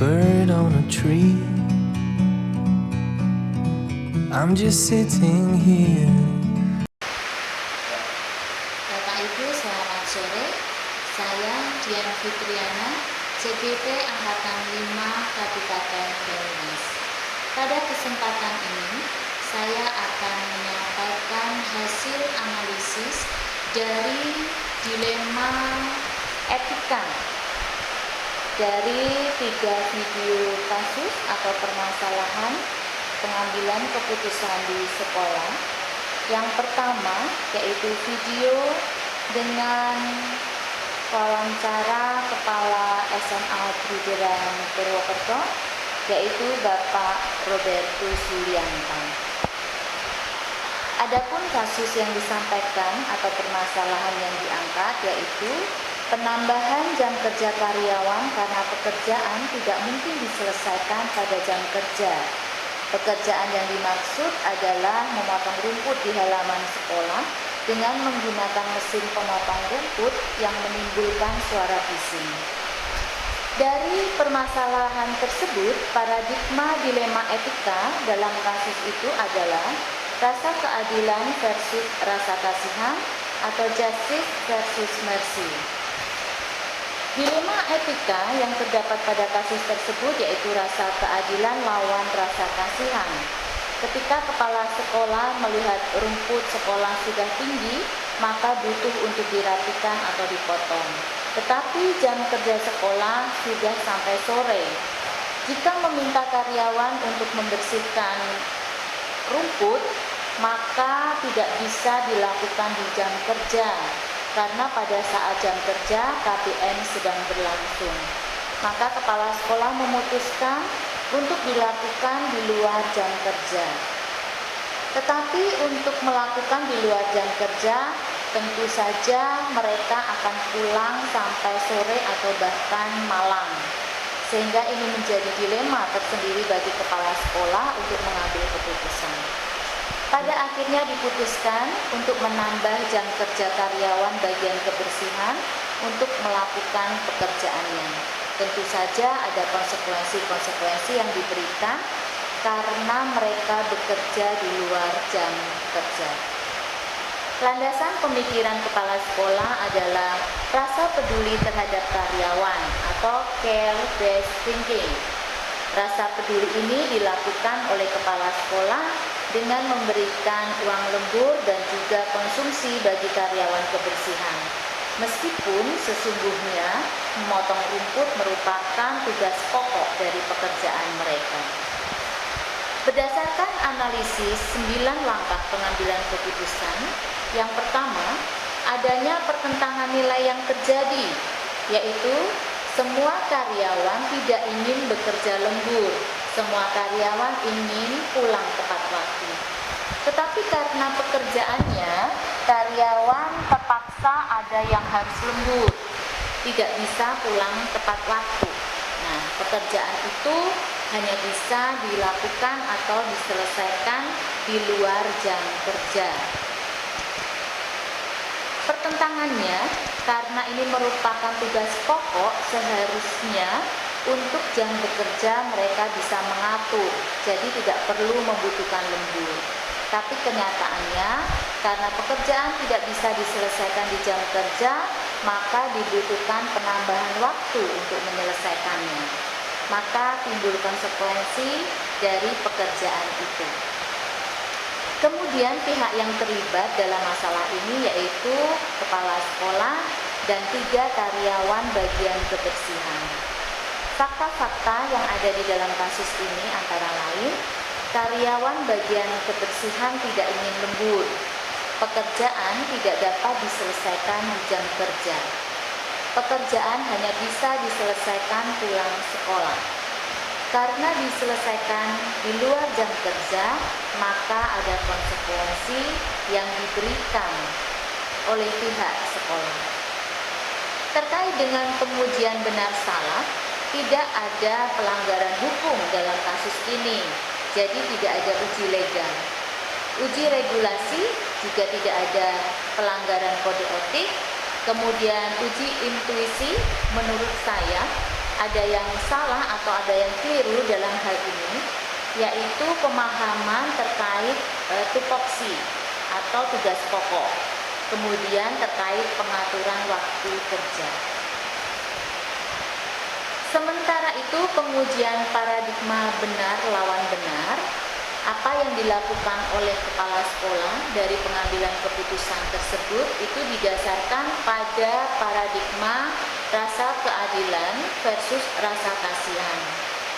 bird on a tree. I'm just sitting here. Bapak Ibu, selamat sore. Saya Dian Fitriana, CGP Angkatan 5 Kabupaten Banyumas. Pada kesempatan ini, saya akan menyampaikan hasil analisis dari dilema etika dari 3 video kasus atau permasalahan pengambilan keputusan di sekolah. Yang pertama yaitu video dengan wawancara Kepala SMA Gruderan Purwokerto, yaitu Bapak Robertus Yulianta. Adapun kasus yang disampaikan atau permasalahan yang diangkat yaitu penambahan jam kerja karyawan karena pekerjaan tidak mungkin diselesaikan pada jam kerja. Pekerjaan yang dimaksud adalah memotong rumput di halaman sekolah dengan menggunakan mesin pemotong rumput yang menimbulkan suara bising. Dari permasalahan tersebut, paradigma dilema etika dalam kasus itu adalah rasa keadilan versus rasa kasihan atau justice versus mercy. Dilema etika yang terdapat pada kasus tersebut yaitu rasa keadilan lawan rasa kasihan. Ketika kepala sekolah melihat rumput sekolah sudah tinggi, maka butuh untuk dirapikan atau dipotong. Tetapi jam kerja sekolah sudah sampai sore. Jika meminta karyawan untuk membersihkan rumput, maka tidak bisa dilakukan di jam kerja, karena pada saat jam kerja KPM sedang berlangsung. Maka kepala sekolah memutuskan untuk dilakukan di luar jam kerja. Tetapi untuk melakukan di luar jam kerja, tentu saja mereka akan pulang sampai sore atau bahkan malam. Sehingga ini menjadi dilema tersendiri bagi kepala sekolah untuk mengambil keputusan. Pada akhirnya diputuskan untuk menambah jam kerja karyawan bagian kebersihan untuk melakukan pekerjaannya. Tentu saja ada konsekuensi-konsekuensi yang diberikan karena mereka bekerja di luar jam kerja. Landasan pemikiran kepala sekolah adalah rasa peduli terhadap karyawan atau care-based thinking. Rasa peduli ini dilakukan oleh kepala sekolah dengan memberikan uang lembur dan juga konsumsi bagi karyawan kebersihan. Meskipun sesungguhnya memotong rumput merupakan tugas pokok dari pekerjaan mereka. Berdasarkan analisis 9 langkah pengambilan keputusan, yang pertama, adanya pertentangan nilai yang terjadi, yaitu semua karyawan tidak ingin bekerja lembur. Semua karyawan ingin pulang tepat waktu. Tetapi karena pekerjaannya, karyawan terpaksa ada yang harus lembur, tidak bisa pulang tepat waktu. Nah, pekerjaan itu hanya bisa dilakukan atau diselesaikan di luar jam kerja. Pertentangannya, karena ini merupakan tugas pokok, seharusnya untuk jam bekerja mereka bisa mengatur, jadi tidak perlu membutuhkan lembur. Tapi kenyataannya, karena pekerjaan tidak bisa diselesaikan di jam kerja, maka dibutuhkan penambahan waktu untuk menyelesaikannya. Maka timbul konsekuensi dari pekerjaan itu. Kemudian pihak yang terlibat dalam masalah ini yaitu kepala sekolah dan 3 karyawan bagian kebersihan. Fakta-fakta yang ada di dalam kasus ini antara lain, karyawan bagian kebersihan tidak ingin lembur. Pekerjaan tidak dapat diselesaikan di jam kerja. Pekerjaan hanya bisa diselesaikan pulang sekolah. Karena diselesaikan di luar jam kerja, maka ada konsekuensi yang diberikan oleh pihak sekolah. Terkait dengan pengujian benar salah, tidak ada pelanggaran hukum dalam kasus ini, jadi tidak ada uji legal. Uji regulasi juga tidak ada pelanggaran kode etik. Kemudian uji intuisi menurut saya ada yang salah atau ada yang keliru dalam hal ini, yaitu pemahaman terkait tupoksi atau tugas pokok, kemudian terkait pengaturan waktu kerja. Sementara itu, pengujian paradigma benar lawan benar, apa yang dilakukan oleh kepala sekolah dari pengambilan keputusan tersebut itu didasarkan pada paradigma rasa keadilan versus rasa kasihan.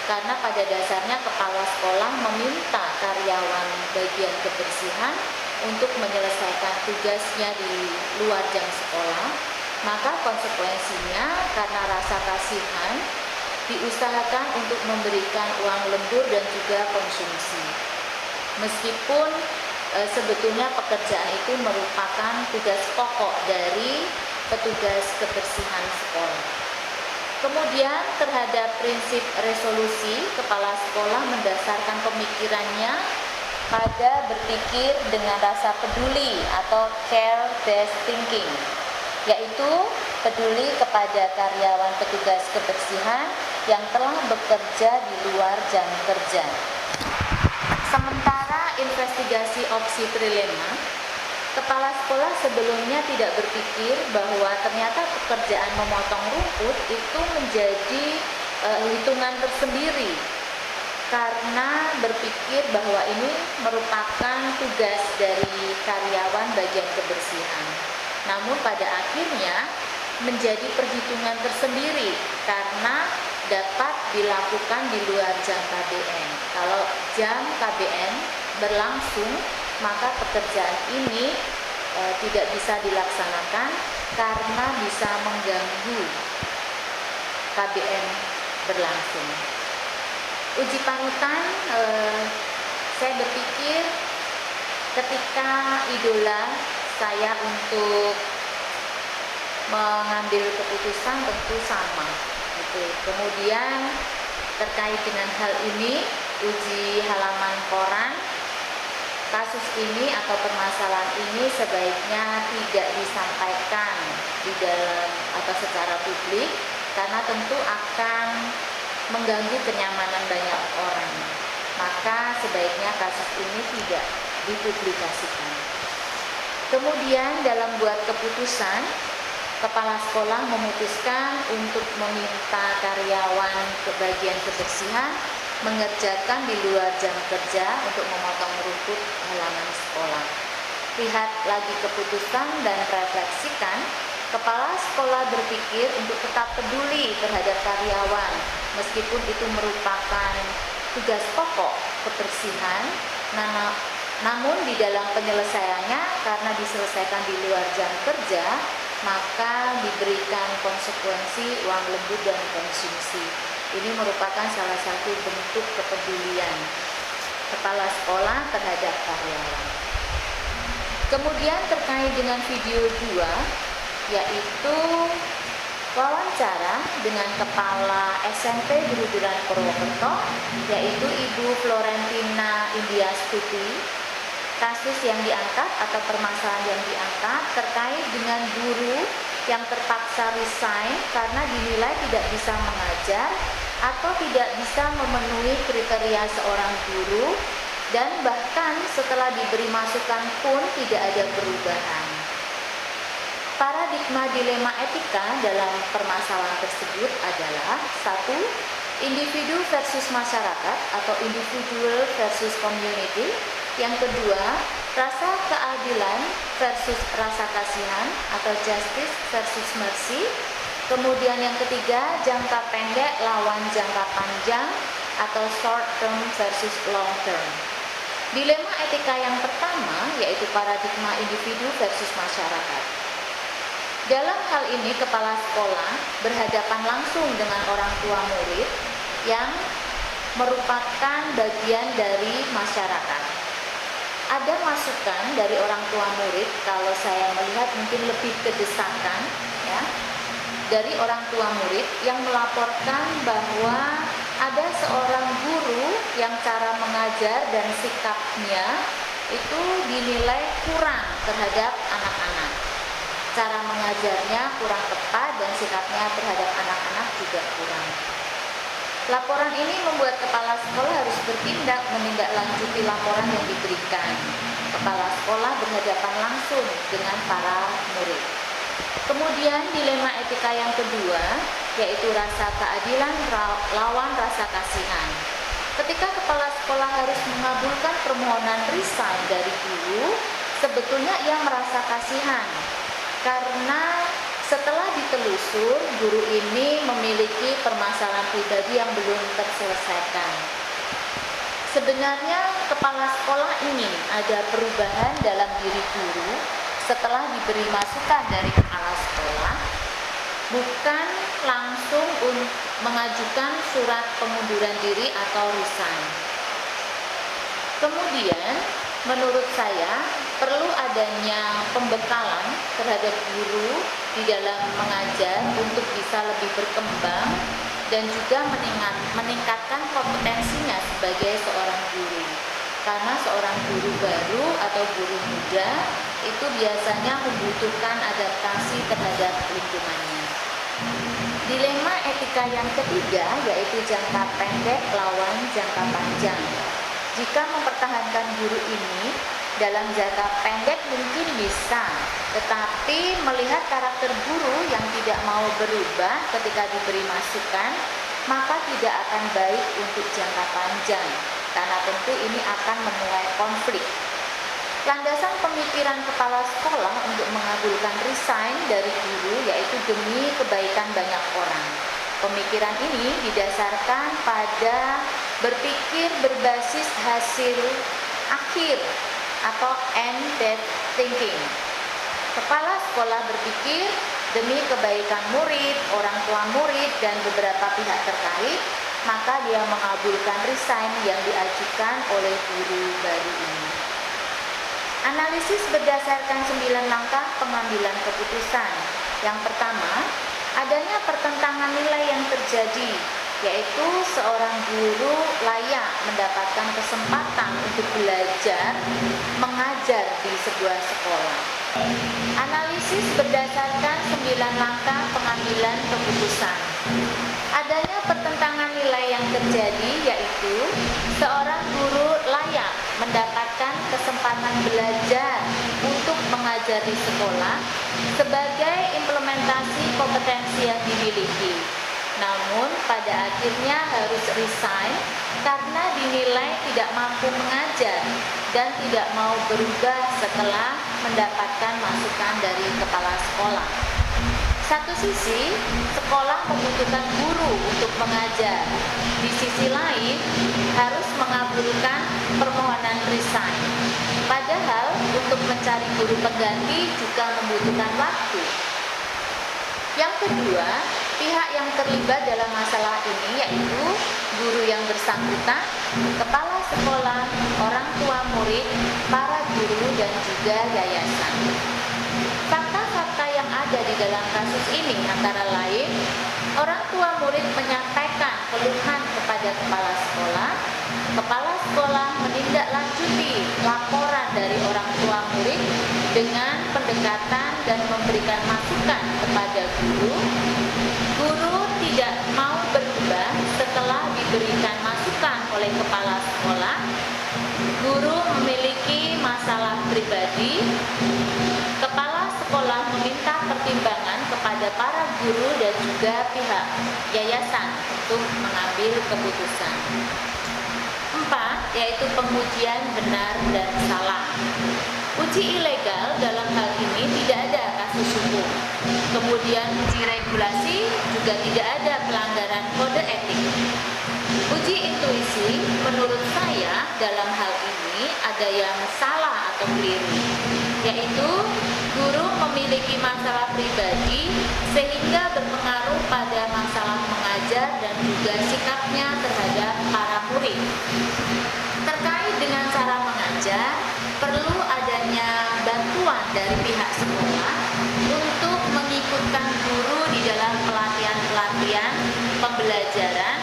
Karena pada dasarnya kepala sekolah meminta karyawan bagian kebersihan untuk menyelesaikan tugasnya di luar jam sekolah, maka konsekuensinya karena rasa kasihan diusahakan untuk memberikan uang lembur dan juga konsumsi. Meskipun sebetulnya pekerjaan itu merupakan tugas pokok dari petugas kebersihan sekolah. Kemudian terhadap prinsip resolusi, kepala sekolah mendasarkan pemikirannya pada berpikir dengan rasa peduli atau care-based thinking, yaitu peduli kepada karyawan petugas kebersihan yang telah bekerja di luar jam kerja. Sementara investigasi opsi trilema, kepala sekolah sebelumnya tidak berpikir bahwa ternyata pekerjaan memotong rumput itu menjadi hitungan tersendiri, karena berpikir bahwa ini merupakan tugas dari karyawan bagian kebersihan. Namun pada akhirnya menjadi perhitungan tersendiri karena dapat dilakukan di luar jam KBN. Kalau jam KBN berlangsung, maka pekerjaan ini tidak bisa dilaksanakan karena bisa mengganggu KBN berlangsung. Uji panutan, saya berpikir ketika idola saya untuk mengambil keputusan tentu sama. Kemudian terkait dengan hal ini, uji halaman koran, kasus ini atau permasalahan ini sebaiknya tidak disampaikan di dalam atau secara publik karena tentu akan mengganggu kenyamanan banyak orang. Maka sebaiknya kasus ini tidak dipublikasikan. Kemudian dalam buat keputusan, kepala sekolah memutuskan untuk meminta karyawan ke bagian kebersihan mengerjakan di luar jam kerja untuk memotong rumput halaman sekolah. Lihat lagi keputusan dan refleksikan, kepala sekolah berpikir untuk tetap peduli terhadap karyawan meskipun itu merupakan tugas pokok kebersihan, namun di dalam penyelesaiannya karena diselesaikan di luar jam kerja, maka diberikan konsekuensi uang lembur dan konsumsi. Ini merupakan salah satu bentuk kepedulian kepala sekolah terhadap karyawan. Kemudian terkait dengan video 2, yaitu wawancara dengan Kepala SMP Guruduran Purwokerto, yaitu Ibu Florentina Indiastuti. Kasus yang diangkat atau permasalahan yang diangkat terkait dengan guru yang terpaksa resign karena dinilai tidak bisa mengajar atau tidak bisa memenuhi kriteria seorang guru, dan bahkan setelah diberi masukan pun tidak ada perubahan. Paradigma dilema etika dalam permasalahan tersebut adalah 1. Individu versus masyarakat atau individual versus community. Yang kedua, rasa keadilan versus rasa kasihan atau justice versus mercy. Kemudian yang ketiga, jangka pendek lawan jangka panjang atau short term versus long term. Dilema etika yang pertama yaitu paradigma individu versus masyarakat. Dalam hal ini, kepala sekolah berhadapan langsung dengan orang tua murid yang merupakan bagian dari masyarakat. Ada masukan dari orang tua murid, kalau saya melihat mungkin lebih kedesakan ya, dari orang tua murid yang melaporkan bahwa ada seorang guru yang cara mengajar dan sikapnya itu dinilai kurang terhadap anak-anak. Cara mengajar mengajarnya kurang tepat dan sikapnya terhadap anak-anak juga kurang. Laporan ini membuat kepala sekolah harus bertindak menindaklanjuti laporan yang diberikan. Kepala sekolah berhadapan langsung dengan para murid. Kemudian dilema etika yang kedua, yaitu rasa keadilan lawan rasa kasihan. Ketika kepala sekolah harus mengabulkan permohonan resign dari guru, sebetulnya ia merasa kasihan karena setelah ditelusur, guru ini memiliki permasalahan pribadi yang belum terselesaikan. Sebenarnya kepala sekolah ingin ada perubahan dalam diri guru setelah diberi masukan dari kepala sekolah, bukan langsung mengajukan surat pengunduran diri atau resign. Kemudian, menurut saya perlu adanya pembekalan terhadap guru di dalam mengajar untuk bisa lebih berkembang dan juga meningkatkan kompetensinya sebagai seorang guru. Karena seorang guru baru atau guru muda itu biasanya membutuhkan adaptasi terhadap lingkungannya. Dilema etika yang ketiga yaitu jangka pendek lawan jangka panjang. Jika mempertahankan guru ini dalam jangka pendek mungkin bisa, tetapi melihat karakter guru yang tidak mau berubah ketika diberi masukan, maka tidak akan baik untuk jangka panjang, karena tentu ini akan menuai konflik. Landasan pemikiran kepala sekolah untuk mengabulkan resign dari guru yaitu demi kebaikan banyak orang. Pemikiran ini didasarkan pada berpikir berbasis hasil akhir atau end-date thinking. Kepala sekolah berpikir demi kebaikan murid, orang tua murid, dan beberapa pihak terkait, maka dia mengabulkan resign yang diajukan oleh guru baru ini. Analisis berdasarkan 9 langkah pengambilan keputusan. Yang pertama, adanya pertentangan nilai yang terjadi, yaitu seorang guru layak mendapatkan kesempatan untuk belajar mengajar di sebuah sekolah. Analisis berdasarkan 9 langkah pengambilan keputusan. Adanya pertentangan nilai yang terjadi, yaitu seorang guru layak mendapatkan kesempatan belajar untuk mengajar di sekolah sebagai implementasi kompetensi yang dimiliki. Namun pada akhirnya harus resign karena dinilai tidak mampu mengajar dan tidak mau berubah setelah mendapatkan masukan dari kepala sekolah. Satu sisi, sekolah membutuhkan guru untuk mengajar. Di sisi lain, harus mengabulkan permohonan resign. Padahal untuk mencari guru pengganti juga membutuhkan waktu. Yang kedua, pihak yang terlibat dalam masalah ini yaitu guru yang bersangkutan, kepala sekolah, orang tua murid, para guru, dan juga yayasan. Fakta-fakta yang ada di dalam kasus ini antara lain, orang tua murid menyampaikan keluhan kepada kepala sekolah menindaklanjuti laporan dari orang tua murid dengan pendekatan dan memberikan masukan kepada guru. Guru tidak mau berubah setelah diberikan masukan oleh kepala sekolah. Guru memiliki masalah pribadi. Kepala sekolah meminta pertimbangan kepada para guru dan juga pihak yayasan untuk mengambil keputusan. 4. Yaitu pengujian benar dan salah. Uji ilegal dalam hal ini tidak ada kasus hukum. Kemudian uji regulasi juga tidak ada pelanggaran kode etik. Uji intuisi menurut saya dalam hal ini ada yang salah atau keliru, yaitu guru memiliki masalah pribadi sehingga berpengaruh pada masalah mengajar dan juga sikapnya terhadap para murid. Terkait dengan cara mengajar, perlu adanya bantuan dari pihak sekolah untuk mengikutkan guru di dalam pelatihan-pelatihan pembelajaran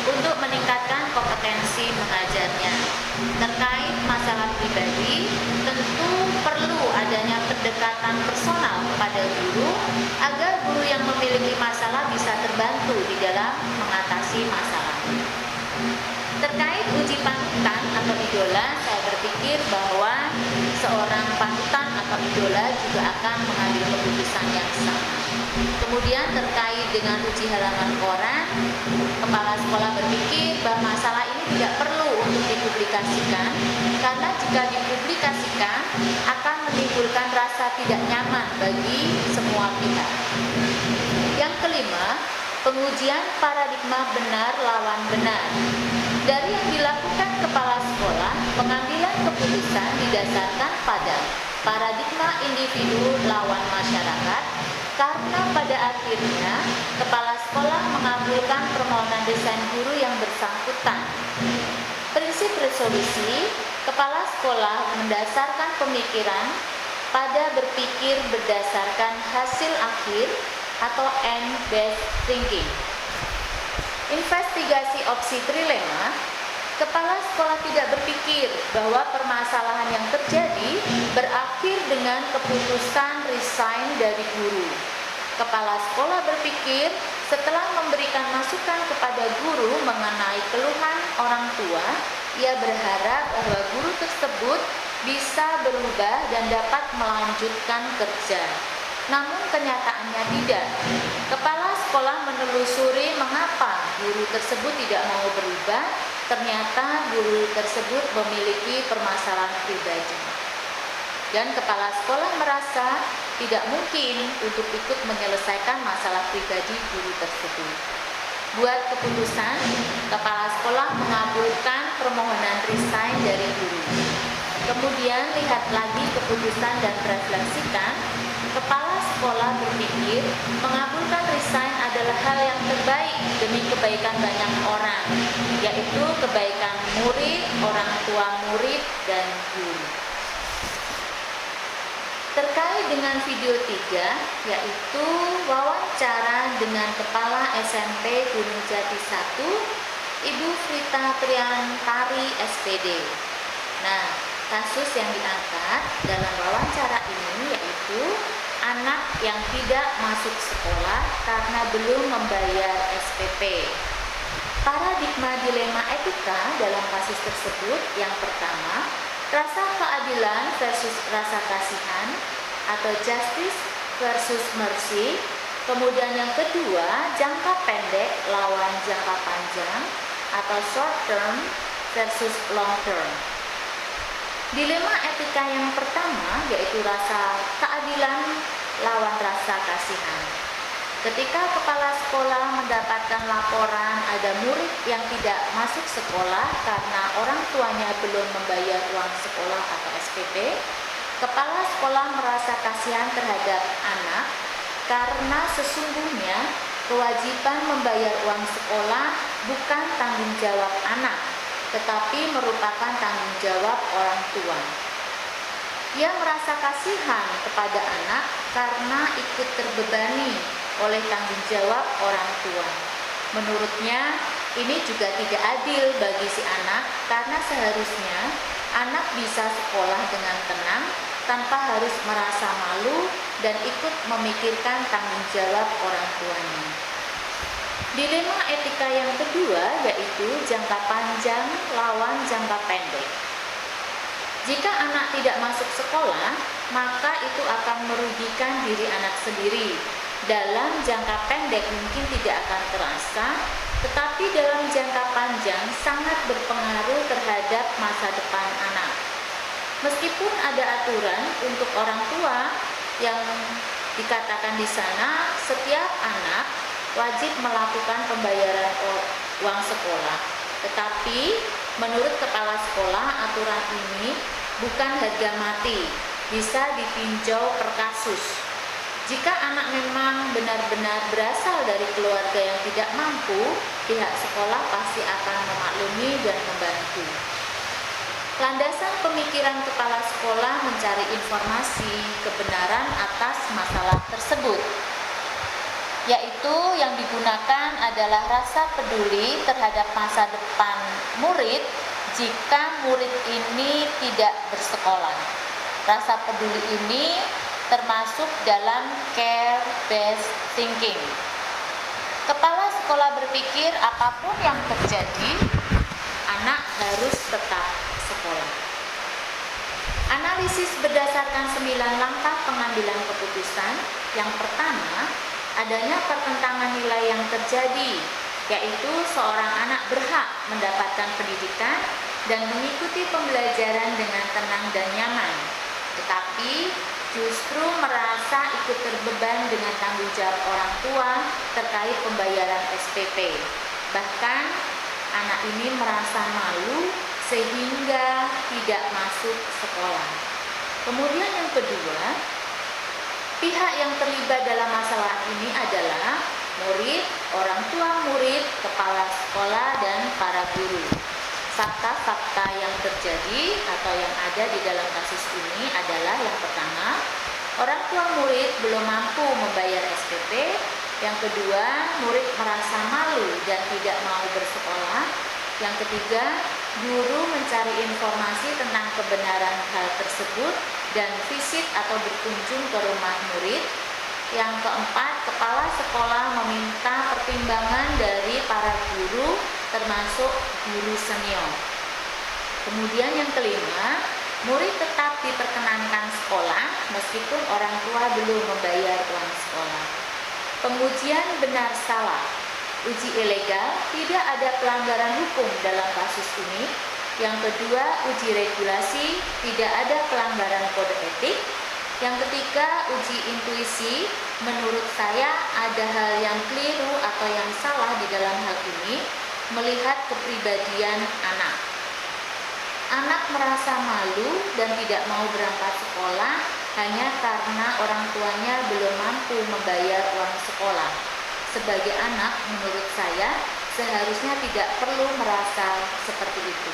untuk meningkatkan kompetensi mengajarnya. Terkait masalah pribadi, tentu perlu adanya pendekatan personal kepada guru agar guru yang memiliki masalah bisa terbantu di dalam mengatasi masalah. Terkait uji panutan atau idola, saya berpikir bahwa seorang panutan atau idola juga akan mengambil keputusan yang sama. Kemudian terkait dengan uji halaman koran, kepala sekolah berpikir bahwa masalah ini tidak perlu untuk dipublikasikan karena jika dipublikasikan akan menimbulkan rasa tidak nyaman bagi semua pihak. Yang kelima, pengujian paradigma benar lawan benar. Dari yang dilakukan kepala sekolah, pengambilan keputusan didasarkan pada paradigma individu lawan masyarakat, karena pada akhirnya kepala sekolah mengabulkan permohonan desain guru yang bersangkutan. Prinsip resolusi, kepala sekolah mendasarkan pemikiran pada berpikir berdasarkan hasil akhir atau end-based thinking. Investigasi opsi trilema, kepala sekolah tidak berpikir bahwa permasalahan yang terjadi berakhir dengan keputusan resign dari guru. Kepala sekolah berpikir setelah memberikan masukan kepada guru mengenai keluhan orang tua, ia berharap bahwa guru tersebut bisa berubah dan dapat melanjutkan kerja. Namun kenyataannya tidak. Kepala sekolah menelusuri mengapa guru tersebut tidak mau berubah. Ternyata guru tersebut memiliki permasalahan pribadi. Dan kepala sekolah merasa tidak mungkin untuk ikut menyelesaikan masalah pribadi guru tersebut. Buat keputusan, kepala sekolah mengabulkan permohonan resign dari guru. Kemudian lihat lagi keputusan dan refleksikan. Kepala sekolah berpikir mengabulkan resign adalah hal yang terbaik demi kebaikan banyak orang, yaitu kebaikan murid, orang tua murid, dan guru. Terkait dengan video 3, yaitu wawancara dengan Kepala SMP Gunung Jati 1, Ibu Frita Triantari SPD. Nah, kasus yang diangkat dalam wawancara ini yaitu anak yang tidak masuk sekolah karena belum membayar SPP. Paradigma dilema etika dalam kasus tersebut yang pertama, rasa keadilan versus rasa kasihan atau justice versus mercy. Kemudian yang kedua, jangka pendek lawan jangka panjang atau short term versus long term. Dilema etika yang pertama yaitu rasa keadilan lawan rasa kasihan. Ketika kepala sekolah mendapatkan laporan ada murid yang tidak masuk sekolah karena orang tuanya belum membayar uang sekolah atau SPP, kepala sekolah merasa kasihan terhadap anak karena sesungguhnya kewajiban membayar uang sekolah bukan tanggung jawab anak, tetapi merupakan tanggung jawab orang tua. Ia merasa kasihan kepada anak karena ikut terbebani oleh tanggung jawab orang tua. Menurutnya, ini juga tidak adil bagi si anak karena seharusnya anak bisa sekolah dengan tenang tanpa harus merasa malu dan ikut memikirkan tanggung jawab orang tuanya. Dilema etika yang kedua yaitu jangka panjang lawan jangka pendek. Jika anak tidak masuk sekolah, maka itu akan merugikan diri anak sendiri. Dalam jangka pendek mungkin tidak akan terasa, tetapi dalam jangka panjang sangat berpengaruh terhadap masa depan anak. Meskipun ada aturan untuk orang tua yang dikatakan di sana, setiap anak wajib melakukan pembayaran uang sekolah. Tetapi menurut kepala sekolah aturan ini bukan harga mati, bisa ditinjau per kasus. Jika anak memang benar-benar berasal dari keluarga yang tidak mampu, pihak sekolah pasti akan memaklumi dan membantu. Landasan pemikiran kepala sekolah mencari informasi kebenaran atas masalah tersebut, yaitu yang digunakan adalah rasa peduli terhadap masa depan murid jika murid ini tidak bersekolah. Rasa peduli ini termasuk dalam care-based thinking. Kepala sekolah berpikir apapun yang terjadi, anak harus tetap sekolah. Analisis berdasarkan 9 langkah pengambilan keputusan. Yang pertama, adanya pertentangan nilai yang terjadi, yaitu seorang anak berhak mendapatkan pendidikan dan mengikuti pembelajaran dengan tenang dan nyaman, tetapi justru merasa ikut terbeban dengan tanggung jawab orang tua terkait pembayaran SPP. Bahkan anak ini merasa malu sehingga tidak masuk sekolah. Kemudian yang kedua, pihak yang terlibat dalam masalah ini adalah murid, orang tua murid, kepala sekolah, dan para guru. Fakta-fakta yang terjadi atau yang ada di dalam kasus ini adalah yang pertama, orang tua murid belum mampu membayar SPP. Yang kedua, murid merasa malu dan tidak mau bersekolah. Yang ketiga, guru mencari informasi tentang kebenaran hal tersebut dan visit atau berkunjung ke rumah murid. Yang keempat, kepala sekolah meminta pertimbangan dari para guru, termasuk guru senior. Kemudian yang kelima, murid tetap diperkenankan sekolah meskipun orang tua belum membayar uang sekolah. Pengujian benar salah. Uji ilegal, tidak ada pelanggaran hukum dalam kasus ini. Yang kedua, uji regulasi, tidak ada pelanggaran kode etik. Yang ketiga, uji intuisi, menurut saya ada hal yang keliru atau yang salah di dalam hal ini, melihat kepribadian anak. Anak merasa malu dan tidak mau berangkat sekolah hanya karena orang tuanya belum mampu membayar uang sekolah. Sebagai anak, menurut saya, seharusnya tidak perlu merasa seperti itu.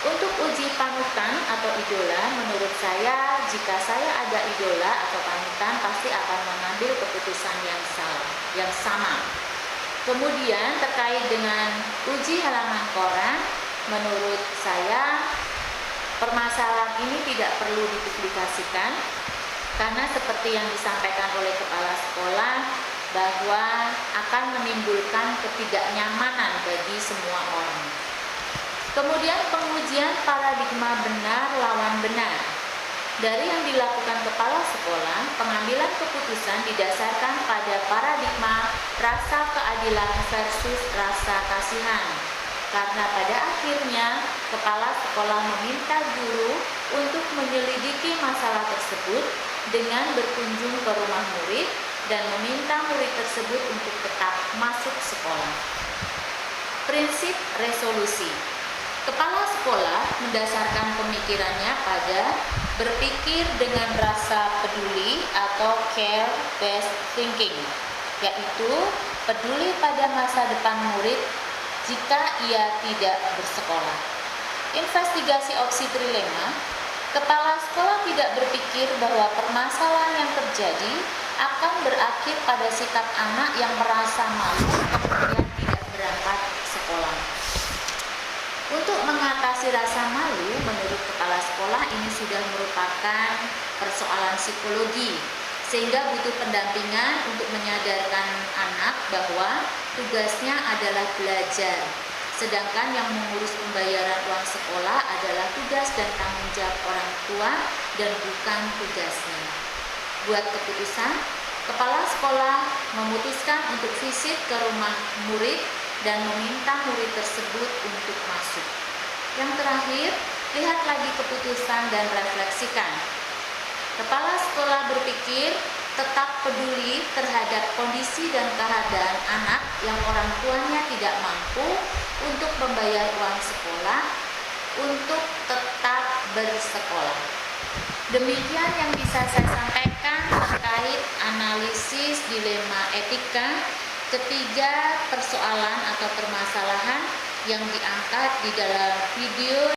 Untuk uji panutan atau idola, menurut saya, jika saya ada idola atau panutan, pasti akan mengambil keputusan yang sama. Kemudian terkait dengan uji halaman koran, menurut saya permasalahan ini tidak perlu dipublikasikan karena seperti yang disampaikan oleh kepala sekolah bahwa akan menimbulkan ketidaknyamanan bagi semua orang. Kemudian pengujian paradigma benar lawan benar. Dari yang dilakukan kepala sekolah, pengambilan keputusan didasarkan pada paradigma rasa keadilan versus rasa kasihan. Karena pada akhirnya, kepala sekolah meminta guru untuk menyelidiki masalah tersebut dengan berkunjung ke rumah murid dan meminta murid tersebut untuk tetap masuk sekolah. Prinsip resolusi. Kepala sekolah mendasarkan pemikirannya pada berpikir dengan rasa peduli atau care-based thinking, yaitu peduli pada masa depan murid jika ia tidak bersekolah. Investigasi opsi trilema, kepala sekolah tidak berpikir bahwa permasalahan yang terjadi akan berakhir pada sikap anak yang merasa malu kemudian tidak berangkat sekolah. Untuk mengatasi rasa malu, menurut kepala sekolah ini sudah merupakan persoalan psikologi, sehingga butuh pendampingan untuk menyadarkan anak bahwa tugasnya adalah belajar, sedangkan yang mengurus pembayaran uang sekolah adalah tugas dan tanggung jawab orang tua dan bukan tugasnya. Buat keputusan, kepala sekolah memutuskan untuk visit ke rumah murid dan meminta murid tersebut untuk masuk. Yang terakhir, lihat lagi keputusan dan refleksikan. Kepala sekolah berpikir tetap peduli terhadap kondisi dan keadaan anak yang orang tuanya tidak mampu untuk membayar uang sekolah untuk tetap bersekolah. Demikian yang bisa saya sampaikan terkait analisis dilema etika ketiga persoalan atau permasalahan yang diangkat di dalam video